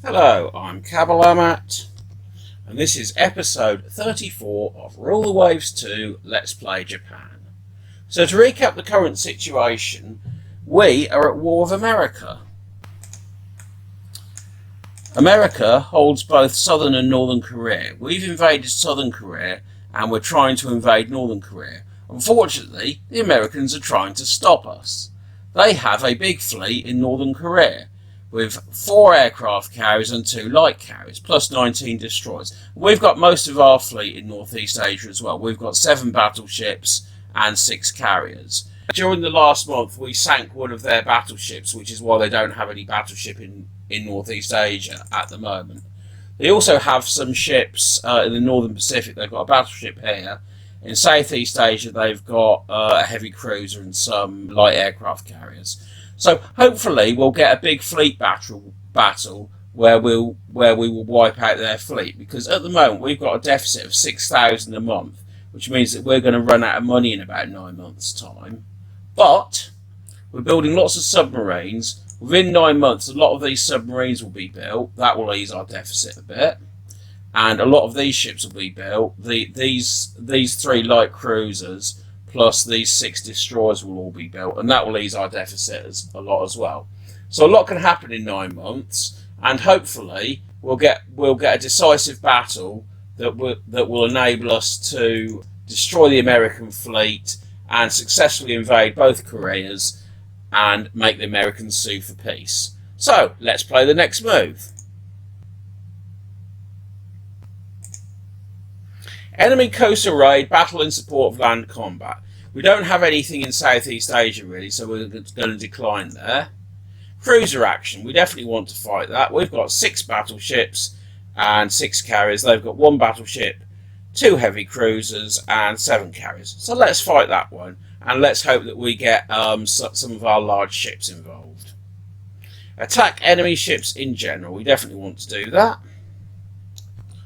Hello, I'm Kabalamat, and this is episode 34 of Rule the Waves 2 Let's Play Japan. So to recap the current situation, we are at war with America. America holds both Southern and Northern Korea. We've invaded Southern Korea and we're trying to invade Northern Korea. Unfortunately, the Americans are trying to stop us. They have a big fleet in Northern Korea, with 4 aircraft carriers and 2 light carriers, plus 19 destroyers. We've got most of our fleet in Northeast Asia as well. We've got 7 battleships and 6 carriers. During the last month, we sank one of their battleships, which is why they don't have any battleship in Northeast Asia at the moment. They also have some ships in the Northern Pacific. They've got a battleship here. In Southeast Asia, they've got a heavy cruiser and some light aircraft carriers. So hopefully we'll get a big fleet battle where we will wipe out their fleet, because at the moment we've got a deficit of 6,000 a month, which means that we're going to run out of money in about 9 months' time. But we're building lots of submarines. Within 9 months, a lot of these submarines will be built. That will ease our deficit a bit, and a lot of these ships will be built. These 3 light cruisers plus these 6 destroyers will all be built, and that will ease our deficit a lot as well. So a lot can happen in 9 months, and hopefully we'll get a decisive battle that will enable us to destroy the American fleet and successfully invade both Koreas and make the Americans sue for peace. So let's play the next move. Enemy coastal raid, battle in support of land combat. We don't have anything in Southeast Asia really, so we're going to decline there. Cruiser action, we definitely want to fight that. We've got 6 battleships and 6 carriers. They've got 1 battleship, 2 heavy cruisers and 7 carriers. So let's fight that one, and let's hope that we get some of our large ships involved. Attack enemy ships in general, we definitely want to do that.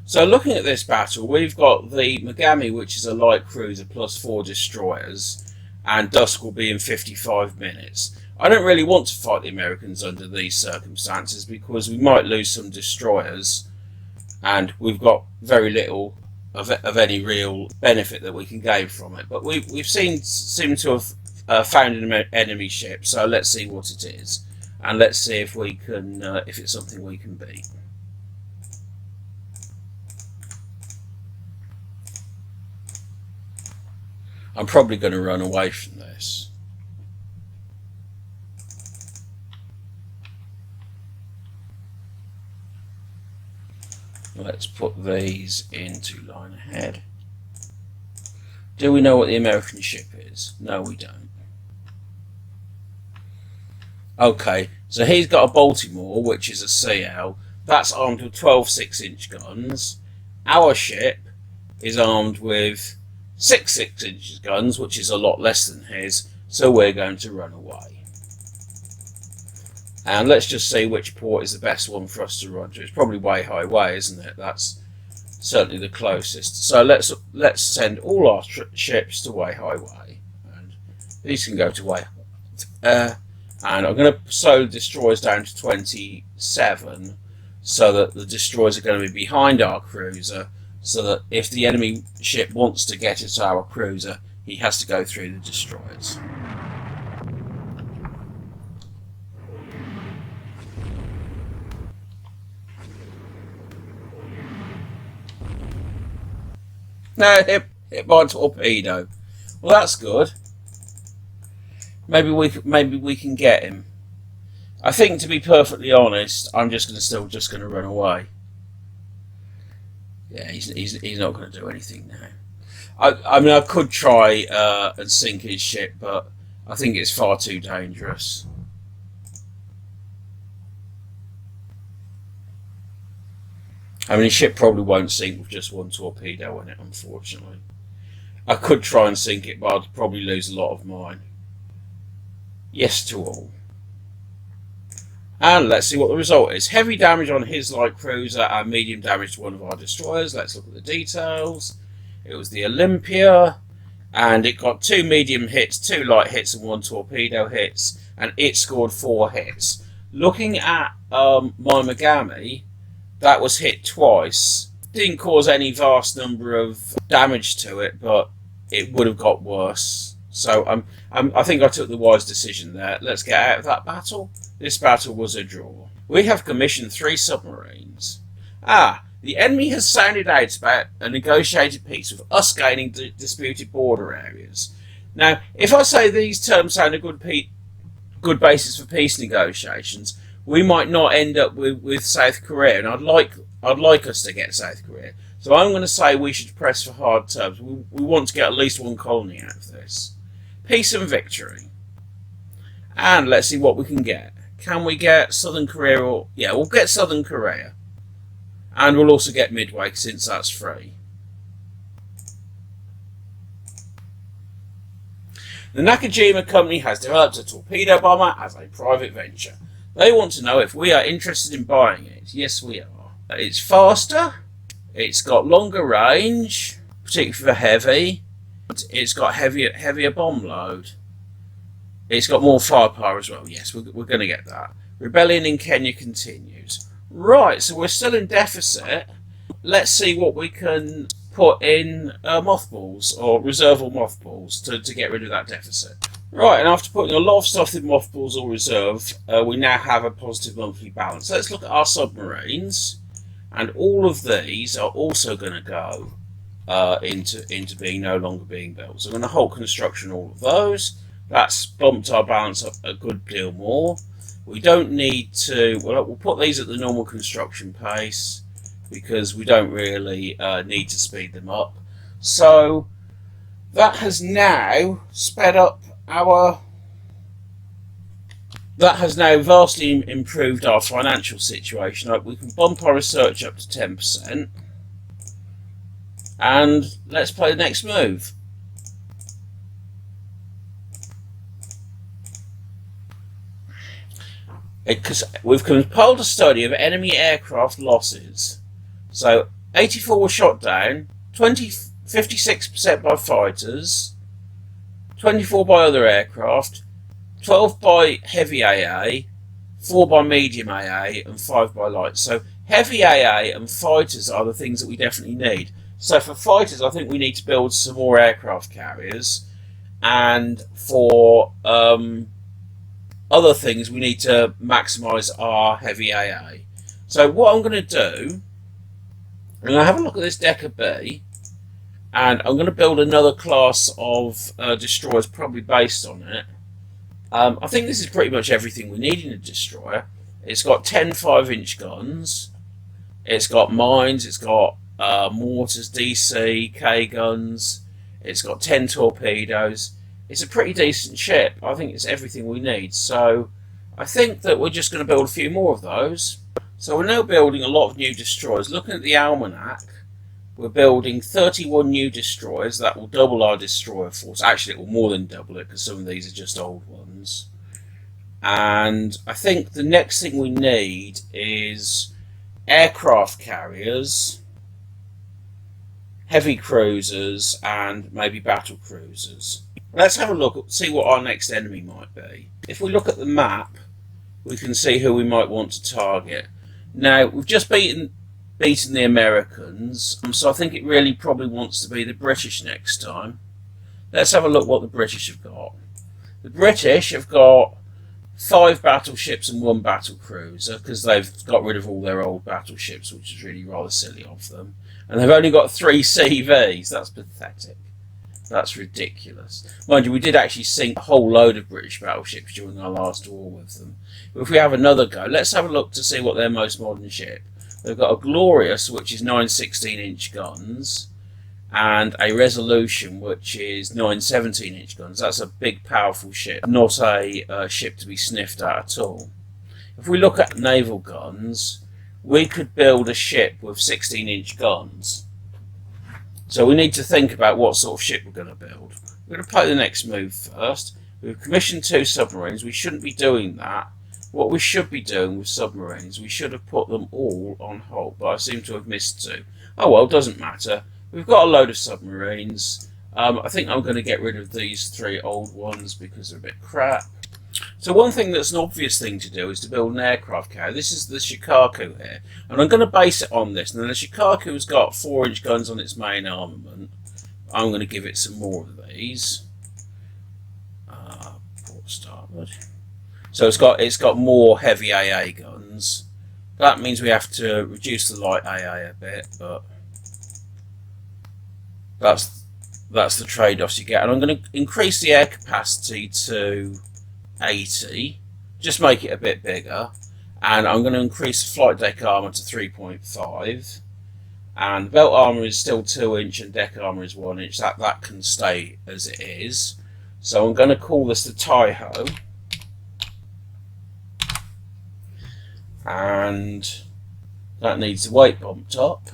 So looking at this battle, we've got the Megami, which is a light cruiser plus 4 destroyers, and dusk will be in 55 minutes. I don't really want to fight the Americans under these circumstances because we might lose some destroyers, and we've got very little of any real benefit that we can gain from it. But we've seem to have found an enemy ship, so let's see what it is, and let's see if we can if it's something we can beat. I'm probably going to run away from this. Let's put these into line ahead. Do we know what the American ship is? No, we don't. Okay, so he's got a Baltimore, which is a CL. That's armed with 12 6-inch guns. Our ship is armed with 6 6-inch guns, which is a lot less than his, so we're going to run away. And let's just see which port is the best one for us to run to. It's probably Weihai Wei, isn't it? That's certainly the closest. So let's send all our ships to Weihai Wei, and these can go to Weihai. And I'm going to slow the destroyers down to 27, so that the destroyers are going to be behind our cruiser, so that if the enemy ship wants to get at our cruiser, he has to go through the destroyers. No, hit by a torpedo. Well, that's good. Maybe we can get him. I think, to be perfectly honest, I'm just going to run away. Yeah, he's not going to do anything now. I mean, I could try and sink his ship, but I think it's far too dangerous. I mean, his ship probably won't sink with just 1 torpedo in it, unfortunately. I could try and sink it, but I'd probably lose a lot of mine. Yes to all. And let's see what the result is. Heavy damage on his light cruiser and medium damage to one of our destroyers. Let's look at the details. It was the Olympia, and it got 2 medium hits, 2 light hits and 1 torpedo hits, and it scored 4 hits. Looking at my Megami, that was hit twice. Didn't cause any vast number of damage to it, but it would have got worse. So I think I took the wise decision there. Let's get out of that battle. This battle was a draw. We have commissioned 3 submarines. The enemy has sounded out about a negotiated peace with us gaining disputed border areas. Now, if I say these terms sound a good basis for peace negotiations, we might not end up with South Korea, and I'd like us to get South Korea. So I'm going to say we should press for hard terms. We want to get at least 1 colony out of this. Peace and victory. And let's see what we can get. Can we get Southern Korea? Yeah, we'll get Southern Korea. And we'll also get Midway, since that's free. The Nakajima Company has developed a torpedo bomber as a private venture. They want to know if we are interested in buying it. Yes, we are. It's faster. It's got longer range, particularly for heavy. It's got heavier bomb load. It's got more firepower as well. Yes, we're going to get that. Rebellion in Kenya continues. Right, so we're still in deficit. Let's see what we can put in mothballs, or reserve mothballs, to get rid of that deficit. Right, and after putting a lot of stuff in mothballs or reserve, we now have a positive monthly balance. Let's look at our submarines, and all of these are also going to go into being no longer being built. So we're going to halt construction all of those. That's bumped our balance up a good deal more. We don't need to, we'll put these at the normal construction pace because we don't really need to speed them up. So that has now sped up that has now vastly improved our financial situation. We can bump our research up to 10%. And let's play the next move. Because we've compiled a study of enemy aircraft losses. So 84 were shot down, 56% by fighters, 24 by other aircraft, 12 by heavy AA, 4 by medium AA, and 5 by light. So heavy AA and fighters are the things that we definitely need. So for fighters, I think we need to build some more aircraft carriers, and for other things, we need to maximise our heavy AA. So what I'm going to do, I'm going to have a look at this Decker B, and I'm going to build another class of destroyers, probably based on it. I think this is pretty much everything we need in a destroyer. It's got 10 5-inch guns, it's got mines, it's got mortars, DC, K guns, it's got 10 torpedoes. It's a pretty decent ship. I think it's everything we need. So I think that we're just going to build a few more of those. So we're now building a lot of new destroyers. Looking at the almanac, we're building 31 new destroyers. That will double our destroyer force. Actually, it will more than double it because some of these are just old ones. And I think the next thing we need is aircraft carriers, heavy cruisers, and maybe battle cruisers. Let's have a look, see what our next enemy might be. If we look at the map, we can see who we might want to target. Now, we've just beaten the Americans, so I think it really probably wants to be the British next time. Let's have a look what the British have got. The British have got 5 battleships and 1 battle cruiser, because they've got rid of all their old battleships, which is really rather silly of them. And they've only got 3 CVs. That's pathetic. That's ridiculous. Mind you, we did actually sink a whole load of British battleships during our last war with them. But if we have another go, let's have a look to see what their most modern ship. They've got a Glorious, which is 9 16-inch guns, and a Resolution, which is 9 17-inch guns. That's a big, powerful ship, not a ship to be sniffed at at all. If we look at naval guns, we could build a ship with 16-inch guns. So we need to think about what sort of ship we're going to build. We're going to play the next move first. We've commissioned 2 submarines. We shouldn't be doing that. What we should be doing with submarines, we should have put them all on hold, but I seem to have missed 2. Oh well, doesn't matter. We've got a load of submarines. I think I'm going to get rid of these 3 old ones because they're a bit crap. So one thing that's an obvious thing to do is to build an aircraft carrier. This is the Shikaku here, and I'm going to base it on this. Now the Shikaku has got 4-inch guns on its main armament. I'm going to give it some more of these. Port starboard. So it's got more heavy AA guns. That means we have to reduce the light AA a bit, but that's the trade-offs you get. And I'm going to increase the air capacity to 80, just make it a bit bigger, and I'm going to increase the flight deck armour to 3.5, and belt armour is still 2-inch and deck armour is 1-inch. That can stay as it is. So I'm going to call this the Taiho, and that needs the weight bumped up.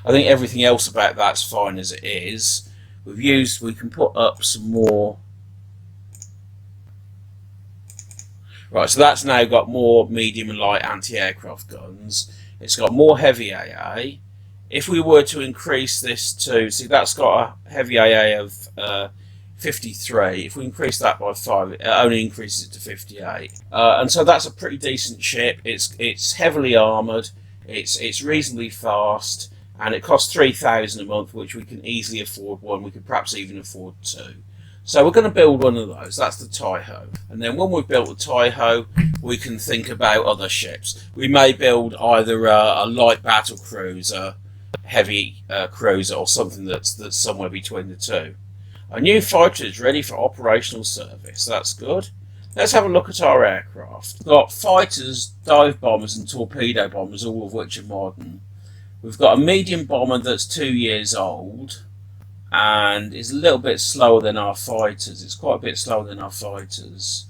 I think everything else about that's fine as it is. We can put up some more. Right, so that's now got more medium and light anti-aircraft guns. It's got more heavy AA. If we were to increase this to, see, that's got a heavy AA of 53. If we increase that by 5, it only increases it to 58. And so that's a pretty decent ship. It's heavily armoured. It's reasonably fast. And it costs 3,000 a month, which we can easily afford one. We could perhaps even afford 2. So we're going to build one of those. That's the Taiho. And then when we've built the Taiho, we can think about other ships. We may build either a light battle cruiser, heavy cruiser, or something that's somewhere between the two. A new fighter is ready for operational service. That's good. Let's have a look at our aircraft. We've got fighters, dive bombers, and torpedo bombers, all of which are modern. We've got a medium bomber that's 2 years old and is a little bit slower than our fighters. It's quite a bit slower than our fighters.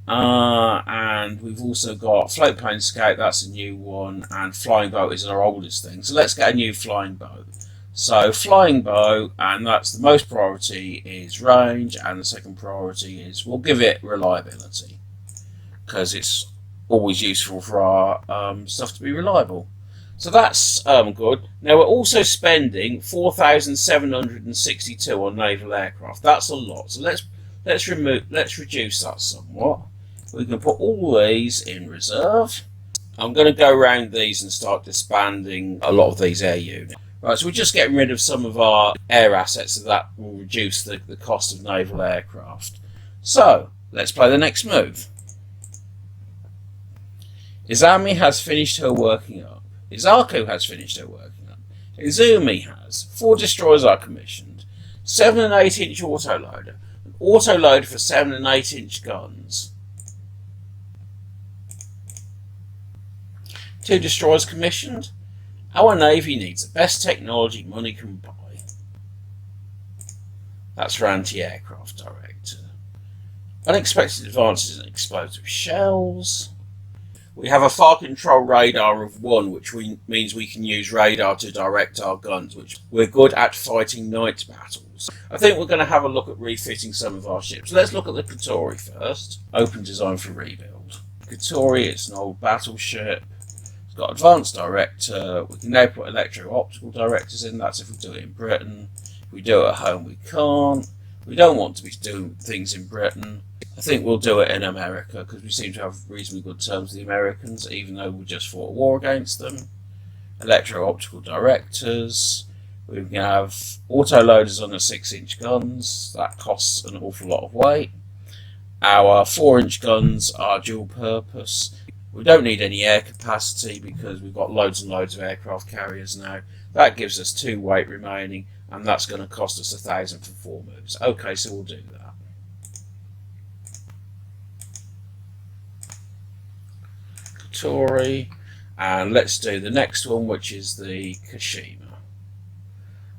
And we've also got float plane scout, that's a new one, and flying boat is our oldest thing. So let's get a new flying boat. So flying boat, and that's the most priority is range, and the second priority is, we'll give it reliability, because it's always useful for our stuff to be reliable. So that's good. Now we're also spending 4,762 on naval aircraft. That's a lot. So let's reduce that somewhat. We can put all these in reserve. I'm going to go around these and start disbanding a lot of these air units. Right, so we're just getting rid of some of our air assets, so that will reduce the cost of naval aircraft. So let's play the next move. Izami has finished her working up. Izaku has finished her working up. Izumi has. 4 destroyers are commissioned. 7 and 8-inch autoloader. An autoloader for 7 and 8-inch guns. 2 destroyers commissioned. Our Navy needs the best technology money can buy. That's for anti-aircraft director. Unexpected advances in explosive shells. We have a fire control radar of 1, which means we can use radar to direct our guns, which we're good at fighting night battles. I think we're going to have a look at refitting some of our ships. Let's look at the Katori first. Open design for rebuild. Katori, it's an old battleship. It's got advanced director. We can now put electro-optical directors in. That's if we do it in Britain. If we do it at home, we can't. We don't want to be doing things in Britain. I think we'll do it in America because we seem to have reasonably good terms with the Americans, even though we just fought a war against them. Electro-optical directors. We can have auto-loaders on the 6-inch guns. That costs an awful lot of weight. Our 4-inch guns are dual purpose. We don't need any air capacity because we've got loads and loads of aircraft carriers now. That gives us 2 weight remaining, and that's going to cost us 1,000 for 4 moves. Okay, so we'll do that. Katori, and let's do the next one, which is the Kashima.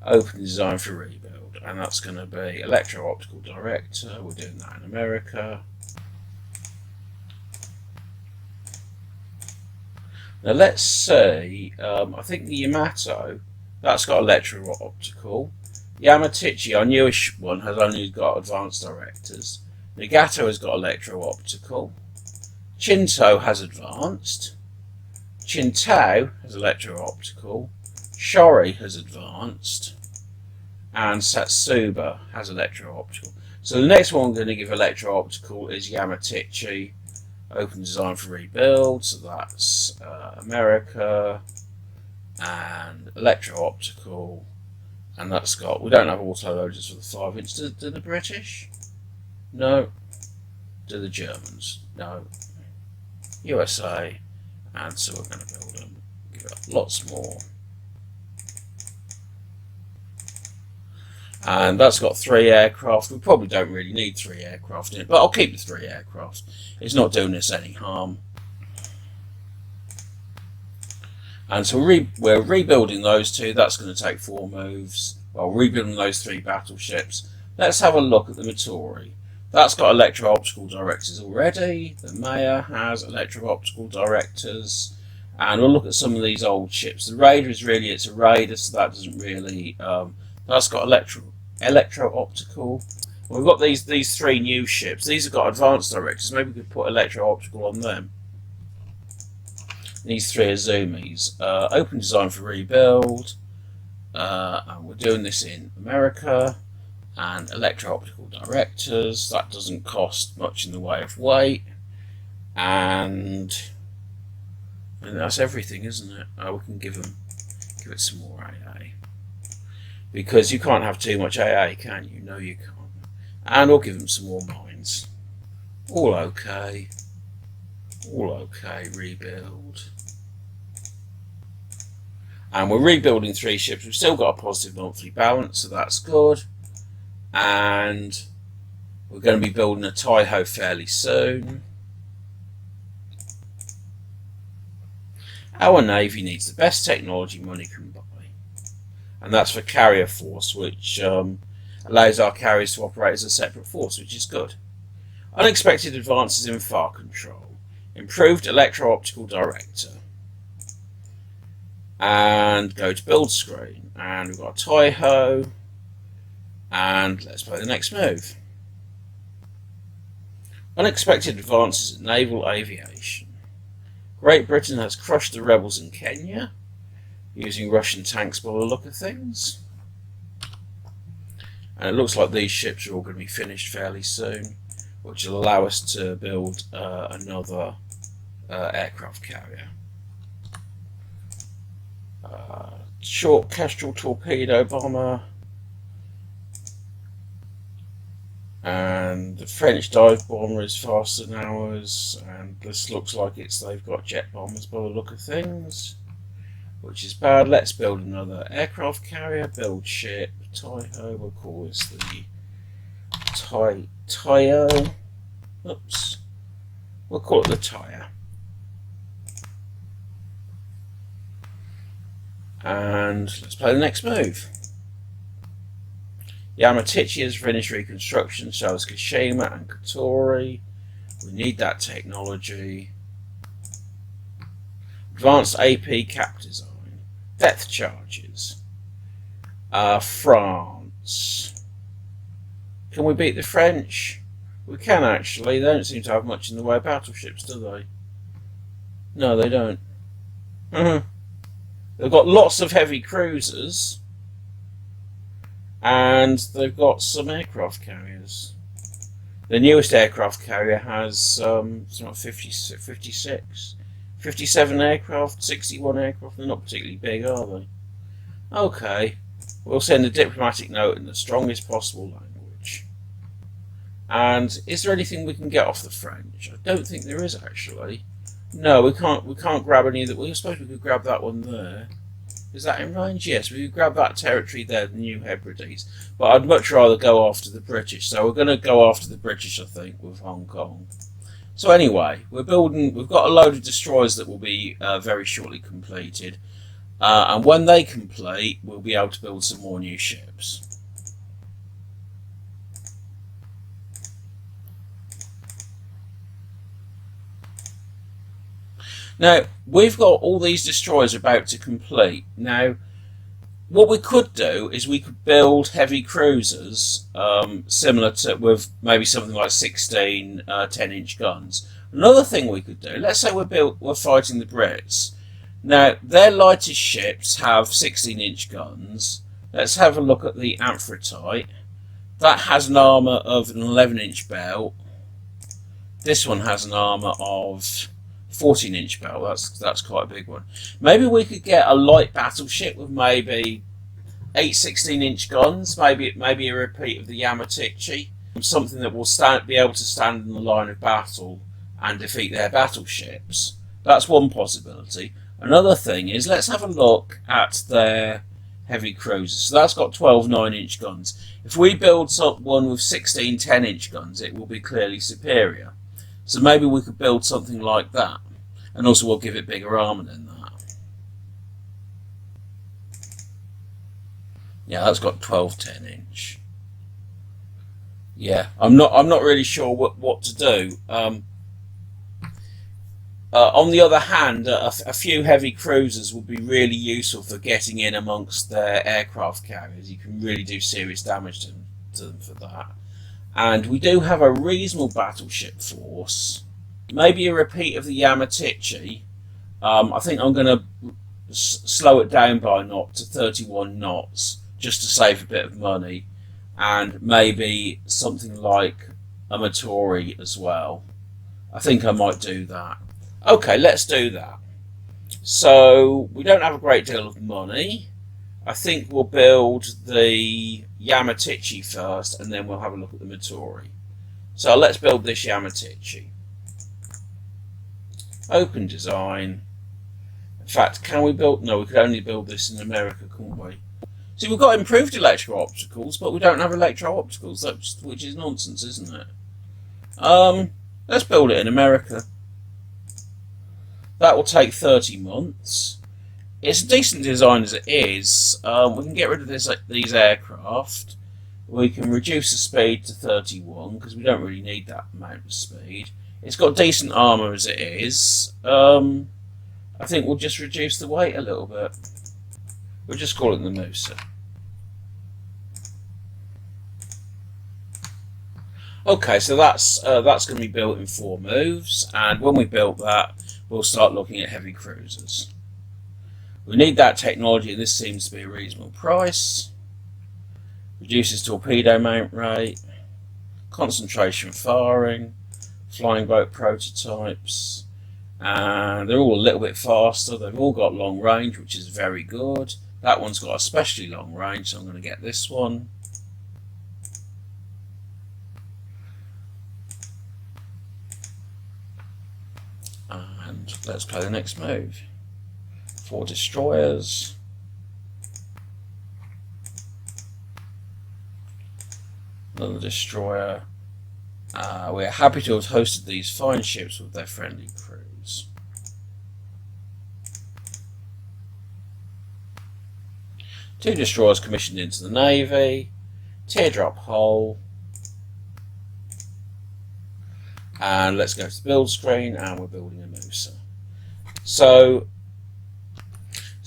Open design for rebuild, and that's going to be electro-optical director. We're doing that in America. Now let's see, I think the Yamato, that's got electro-optical. Yamatichi, our newish one, has only got advanced directors. Nagato has got electro-optical. Chinto has advanced. Qingtao has electro-optical. Shori has advanced. And Satsuba has electro-optical. So the next one we're going to give electro-optical is Yamatichi, open design for rebuild. So that's America and electro-optical, and that's got, we don't have auto loaders for the 5-inch. Do the British? No. Do the Germans? No. USA, and so we're going to build them. Give it lots more. And that's got 3 aircraft. We probably don't really need 3 aircraft in it, but I'll keep the 3 aircraft. It's not doing us any harm. And so we're rebuilding those 2. That's going to take 4 moves. Well, rebuilding those 3 battleships. Let's have a look at the Mittori. That's got electro-optical directors already. The Maya has electro-optical directors. And we'll look at some of these old ships. The Raider is really, it's a Raider, so that doesn't really... that's got electro-optical. We've got these 3 new ships. These have got advanced directors. Maybe we could put electro-optical on them. These 3 Azumis. Open design for rebuild. And we're doing this in America. And electro-optical directors. That doesn't cost much in the way of weight. And that's everything, isn't it? We can give it some more AA. Because you can't have too much AA, can you? No, you can't. And we'll give them some more mines. All okay. All okay. Rebuild. And we're rebuilding 3 ships. We've still got a positive monthly balance, so that's good. And we're going to be building a Taiho fairly soon. Our Navy needs the best technology money can buy. And that's for carrier force, which allows our carriers to operate as a separate force, which is good. Unexpected advances in fire control. Improved electro-optical director. And go to build screen. And we've got a Taiho. And let's play the next move. Unexpected advances in naval aviation. Great Britain has crushed the rebels in Kenya, using Russian tanks by the look of things. And it looks like these ships are all going to be finished fairly soon, which will allow us to build another aircraft carrier. Short Kestrel torpedo bomber. And the French dive bomber is faster than ours, and this looks like they've got jet bombers by the look of things, which is bad. Let's build another aircraft carrier. Build ship. Taiho. We'll call this the Taiho. Oops. We'll call it the Taiho. And let's play the next move. Yamatichi has finished reconstruction, so has Kashima and Katori. We need that technology. Advanced AP cap design. Depth charges. France. Can we beat the French? We can actually. They don't seem to have much in the way of battleships, do they? No, they don't. They've got lots of heavy cruisers. And they've got some aircraft carriers. The newest aircraft carrier has 56, 57 aircraft, 61 aircraft. They're not particularly big, are they? Okay, we'll send a diplomatic note in the strongest possible language. And is there anything we can get off the French? I don't think there is actually. No, we can't grab any that. I suppose we could grab that one there. Is that in range? Yes, we could grab that territory there, the New Hebrides. But I'd much rather go after the British. So we're going to go after the British, I think, with Hong Kong. So anyway, we've got a load of destroyers that will be very shortly completed. And when they complete, we'll be able to build some more new ships. Now, we've got all these destroyers about to complete. Now, what we could do is we could build heavy cruisers similar to, with maybe something like 16 10-inch guns. Another thing we could do, let's say we're fighting the Brits. Now, their lightest ships have 16-inch guns. Let's have a look at the Amphitrite. That has an armour of an 11-inch belt. This one has an armour of 14-inch belt. That's quite a big one. Maybe we could get a light battleship with maybe 8 16-inch guns. Maybe a repeat of the Yamatichi. Something that will be able to stand in the line of battle and defeat their battleships. That's one possibility. Another thing is, let's have a look at their heavy cruisers. So that's got 12 9-inch guns. If we build one with 16 10-inch guns, it will be clearly superior. So maybe we could build something like that. And also we'll give it bigger armour than that. Yeah, that's got 12 10-inch. Yeah, I'm not really sure what to do. On the other hand, a few heavy cruisers would be really useful for getting in amongst their aircraft carriers. You can really do serious damage to them for that. And we do have a reasonable battleship force. Maybe a repeat of the Yamatichi. I think I'm going to slow it down by a knot to 31 knots, just to save a bit of money. And maybe something like a Matori as well. I think I might do that. Okay, let's do that. So we don't have a great deal of money. I think we'll build the Yamatichi first, and then we'll have a look at the Matori. So let's build this Yamatichi. Open design. In fact, can we build? No, we could only build this in America, couldn't we? See, we've got improved electro-opticals, but we don't have electro-opticals, which is nonsense, isn't it? Let's build it in America. That will take 30 months. It's a decent design as it is. We can get rid of these aircraft. We can reduce the speed to 31 because we don't really need that amount of speed. It's got decent armour as it is. I think we'll just reduce the weight a little bit. We'll just call it the Musa. Okay, so that's going to be built in 4 moves, and when we built that, we'll start looking at heavy cruisers. We need that technology, and this seems to be a reasonable price. Reduces torpedo mount rate, concentration firing, flying boat prototypes, and they're all a little bit faster. They've all got long range, which is very good. That one's got especially long range, so I'm going to get this one. And let's play the next move. 4 destroyers. Another destroyer. We're happy to have hosted these fine ships with their friendly crews. Two destroyers commissioned into the Navy. Teardrop hull. And let's go to the build screen, and we're building a Musa. So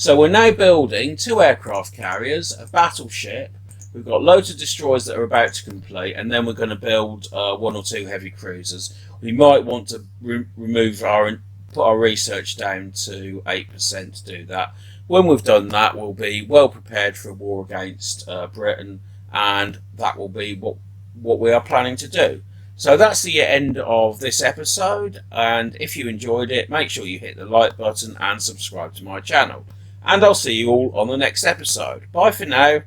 we're now building 2 aircraft carriers, a battleship. We've got loads of destroyers that are about to complete, and then we're going to build 1 or 2 heavy cruisers. We might want to put our research down to 8% to do that. When we've done that, we'll be well prepared for a war against Britain, and that will be what we are planning to do. So that's the end of this episode, and if you enjoyed it, make sure you hit the like button and subscribe to my channel. And I'll see you all on the next episode. Bye for now.